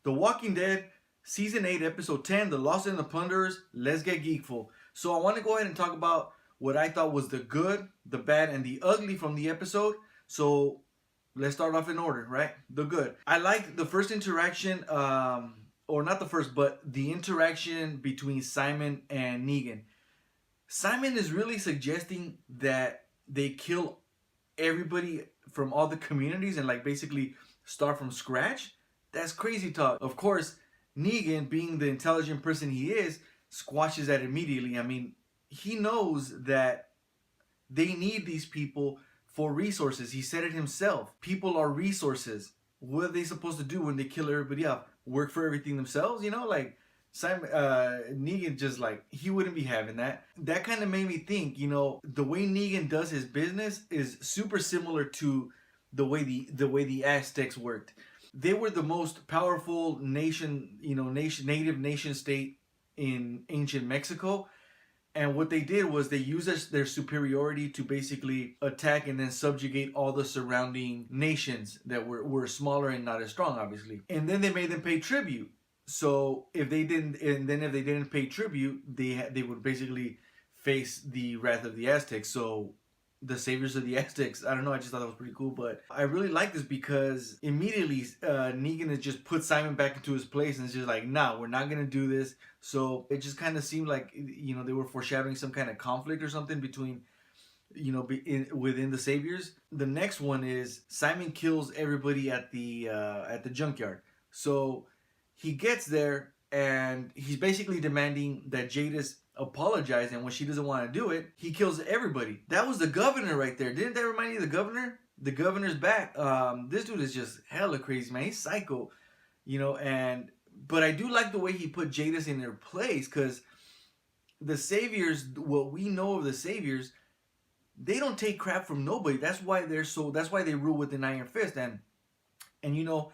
The Walking Dead, Season 8, Episode 10, The Lost and the Plunderers. Let's get geekful. So I want to go ahead and talk about what I thought was the good, the bad, and the ugly from the episode. So let's start off in order, right? The good. I liked the first interaction, or not the first, but the interaction between Simon and Negan. Simon is really suggesting that they kill everybody from all the communities and like basically start from scratch. That's crazy talk. Of course, Negan, being the intelligent person he is, squashes that immediately. I mean, he knows that they need these people for resources. He said it himself. People are resources. What are they supposed to do when they kill everybody off? Work for everything themselves? You know, like Simon, Negan just like, he wouldn't be having that. That kind of made me think, you know, the way Negan does his business is super similar to the way the Aztecs worked. They were the most powerful nation, you know, native nation state in ancient Mexico. And what they did was they used their superiority to basically attack and then subjugate all the surrounding nations that were smaller and not as strong, obviously. And then they made them pay tribute. So if they didn't pay tribute, they would basically face the wrath of the Aztecs. So the saviors of the Aztecs, I don't know, I just thought that was pretty cool. But I really like this because immediately Negan has just put Simon back into his place and it's just like, nah, we're not gonna do this. So it just kind of seemed like, you know, they were foreshadowing some kind of conflict or something between, you know, within the saviors. The next one is Simon kills everybody at the junkyard. So he gets there and he's basically demanding that Jadis apologize, and when she doesn't want to do it, he kills everybody. That was the governor right there. Didn't that remind you of the governor? The governor's back. This dude is just hella crazy, man. He's psycho, you know. But I do like the way he put Jadis in their place, because the saviors, what we know of the saviors, they don't take crap from nobody. That's why they rule with an iron fist. And you know,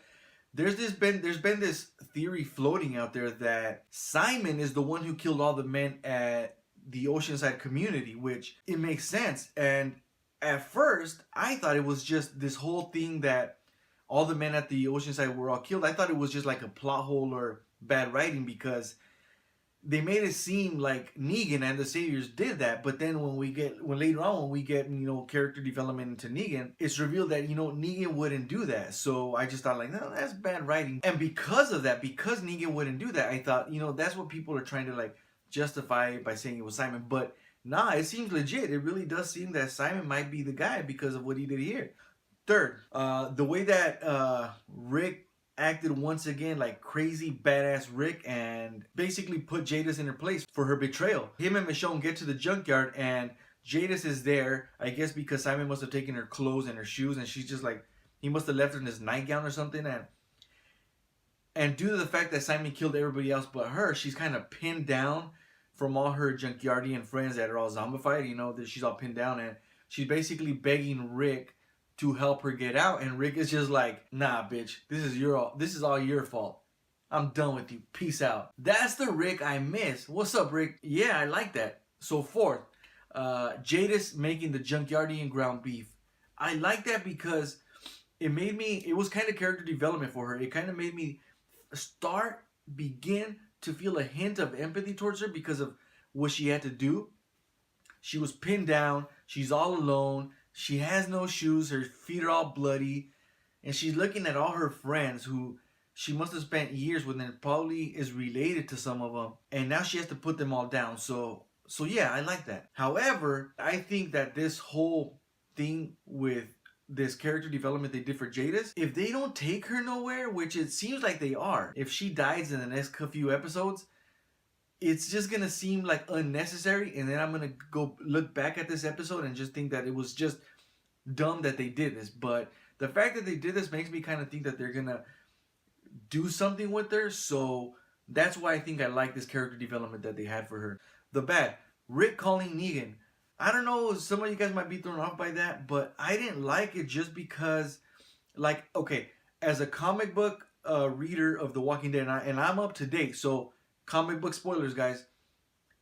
there's been this theory floating out there that Simon is the one who killed all the men at the Oceanside community, which it makes sense. And at first, I thought it was just this whole thing that all the men at the Oceanside were all killed. I thought it was just like a plot hole or bad writing, because they made it seem like Negan and the Saviors did that. But then when later on we get, you know, character development into Negan, it's revealed that, you know, Negan wouldn't do that. So I just thought like, no, that's bad writing. And because of that, because Negan wouldn't do that, I thought, you know, that's what people are trying to like justify by saying it was Simon. But nah, it seems legit. It really does seem that Simon might be the guy because of what he did here. Third, the way that Rick acted once again like crazy badass Rick and basically put Jadis in her place for her betrayal. Him and Michonne get to the junkyard and Jadis is there, I guess because Simon must have taken her clothes and her shoes, and she's just like, he must have left her in this nightgown or something. And due to the fact that Simon killed everybody else but her, she's kind of pinned down from all her Junkyard Ian friends that are all zombified. You know, that she's all pinned down, and she's basically begging Rick to help her get out, and Rick is just like, nah, bitch, this is all your fault. I'm done with you. Peace out. That's the Rick I miss. What's up, Rick? Yeah, I like that. So fourth, Jadis making the Junkyardian ground beef. I like that because it was kind of character development for her. It kind of made me begin to feel a hint of empathy towards her because of what she had to do. She was pinned down. She's all alone. She has no shoes, her feet are all bloody, and she's looking at all her friends who she must have spent years with and probably is related to some of them, and now she has to put them all down. So yeah, I like that. However, I think that this whole thing with this character development they did for Jadis, if they don't take her nowhere, which it seems like they are, if she dies in the next few episodes, it's just gonna seem like unnecessary, and then I'm gonna go look back at this episode and just think that it was just dumb that they did this. But the fact that they did this makes me kind of think that they're gonna do something with her. So that's why I think I like this character development that they had for her. The bad, Rick calling Negan. I don't know, some of you guys might be thrown off by that, but I didn't like it just because, like, okay, as a comic book reader of The Walking Dead, and I'm up to date, so comic book spoilers, guys.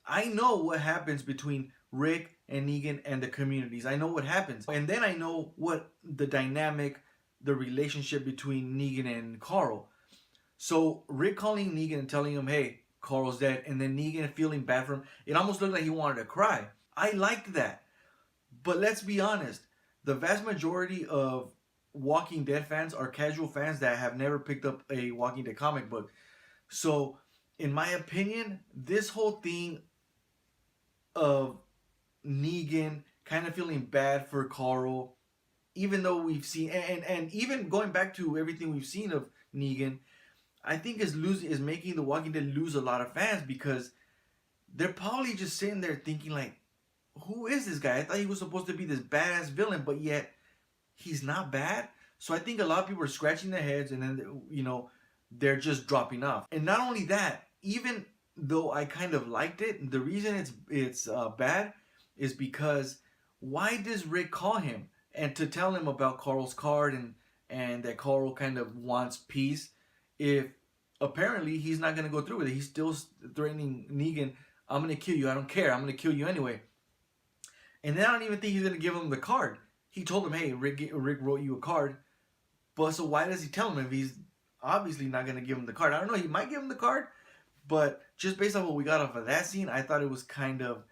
I know what happens between Rick and Negan and the communities. I know what happens. And then I know what the dynamic, the relationship between Negan and Carl. So Rick calling Negan and telling him, hey, Carl's dead, and then Negan feeling bad for him, it almost looked like he wanted to cry. I liked that. But let's be honest, the vast majority of Walking Dead fans are casual fans that have never picked up a Walking Dead comic book. So, in my opinion, this whole thing of Negan kind of feeling bad for Carl, even though we've seen, and even going back to everything we've seen of Negan, I think is making the Walking Dead lose a lot of fans because they're probably just sitting there thinking like, who is this guy? I thought he was supposed to be this badass villain, but yet he's not bad. So I think a lot of people are scratching their heads, and then they're just dropping off. And not only that, even though I kind of liked it, the reason it's bad is because why does Rick call him and to tell him about Carl's card and that Carl kind of wants peace if apparently he's not going to go through with it? He's still threatening Negan, I'm going to kill you, I don't care, I'm going to kill you anyway. And then I don't even think he's going to give him the card. He told him, hey, Rick wrote you a card. But so why does he tell him if he's obviously not going to give him the card? I don't know, he might give him the card. But just based on what we got off of that scene, I thought it was kind of...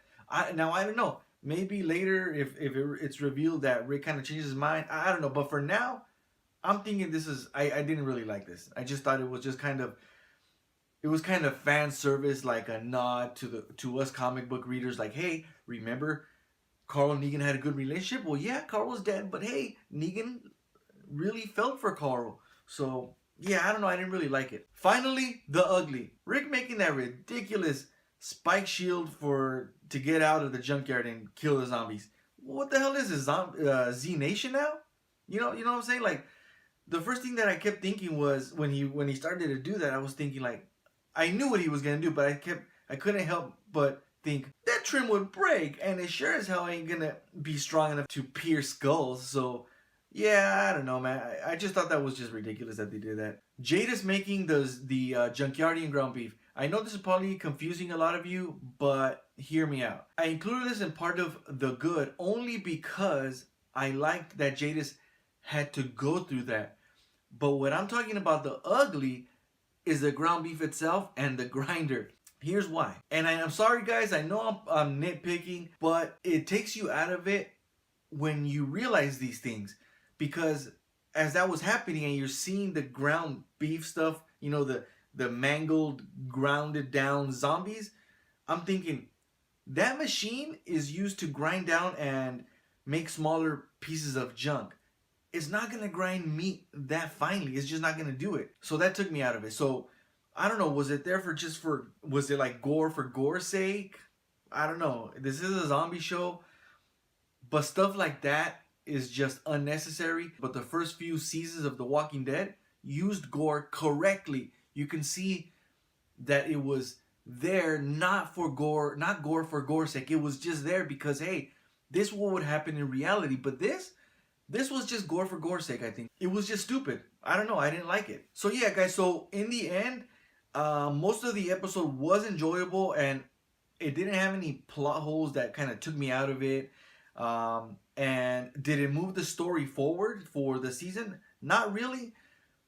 Now, I don't know. Maybe later, if it's revealed that Rick kind of changes his mind, I don't know. But for now, I'm thinking this is... I didn't really like this. I just thought it was just kind of... It was kind of fan service, like a nod to us comic book readers. Like, hey, remember Carl and Negan had a good relationship? Well, yeah, Carl was dead. But hey, Negan really felt for Carl. So... yeah, I don't know. I didn't really like it. Finally, the ugly. Rick making that ridiculous spike shield to get out of the junkyard and kill the zombies. What the hell is this? Z Nation now? You know what I'm saying? Like, the first thing that I kept thinking was when he started to do that, I was thinking like, I knew what he was gonna do, but I couldn't help but think that trim would break, and it sure as hell ain't gonna be strong enough to pierce skulls. So. Yeah, I don't know, man. I just thought that was just ridiculous that they did that. Jadis making the Junkyard Ian ground beef. I know this is probably confusing a lot of you, but hear me out. I included this in part of the good only because I liked that Jadis had to go through that. But what I'm talking about, the ugly, is the ground beef itself and the grinder. Here's why. And I'm sorry, guys. I know I'm nitpicking, but it takes you out of it when you realize these things. Because as that was happening and you're seeing the ground beef stuff, the mangled, grounded down zombies, I'm thinking that machine is used to grind down and make smaller pieces of junk. It's not going to grind meat that finely. It's just not going to do it. So that took me out of it. So I don't know. Was it there was it like gore for gore's sake? I don't know. This is a zombie show. But stuff like that is just unnecessary. But the first few seasons of The Walking Dead used gore correctly. You can see that it was there not for gore for gore's sake. It was just there because, hey, this is what would happen in reality. But this was just gore for gore's sake, I think. It was just stupid. I don't know. I didn't like it. So yeah, guys. So in the end, most of the episode was enjoyable, and it didn't have any plot holes that kind of took me out of it. And did it move the story forward for the season? Not really,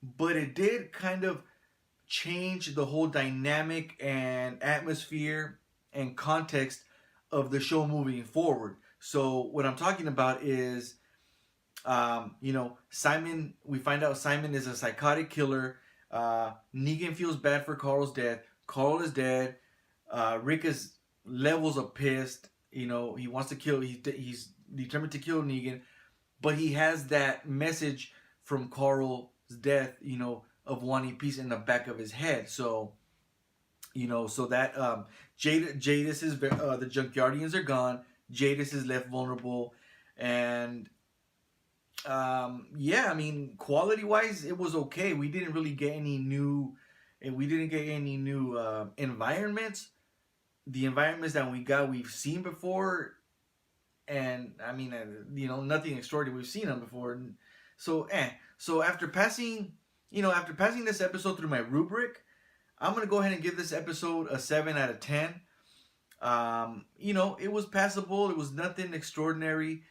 but it did kind of change the whole dynamic and atmosphere and context of the show moving forward. So what I'm talking about is, Simon, we find out Simon is a psychotic killer. Negan feels bad for Carl's death. Carl is dead. Rick is levels of pissed. He wants to kill. He's determined to kill Negan, but he has that message from Carl's death, of wanting peace in the back of his head. So, so that Jadis is the Junkyardians are gone. Jadis is left vulnerable, and quality wise, it was okay. We didn't really get any new, environments. The environments that we've seen before, and nothing extraordinary. We've seen them before, so after passing this episode through my rubric, I'm gonna go ahead and give this episode a 7 out of 10. It was passable. It was nothing extraordinary.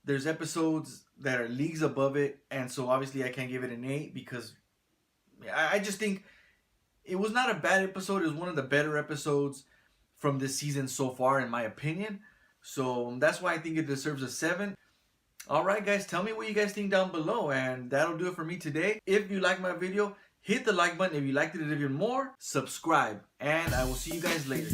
There's episodes that are leagues above it, and so obviously I can't give it an 8 because I just think it was not a bad episode. It was one of the better episodes from this season so far, in my opinion. So that's why I think it deserves a 7. Alright guys, tell me what you guys think down below, and that'll do it for me today. If you like my video, hit the like button. If you liked it even more, subscribe, and I will see you guys later.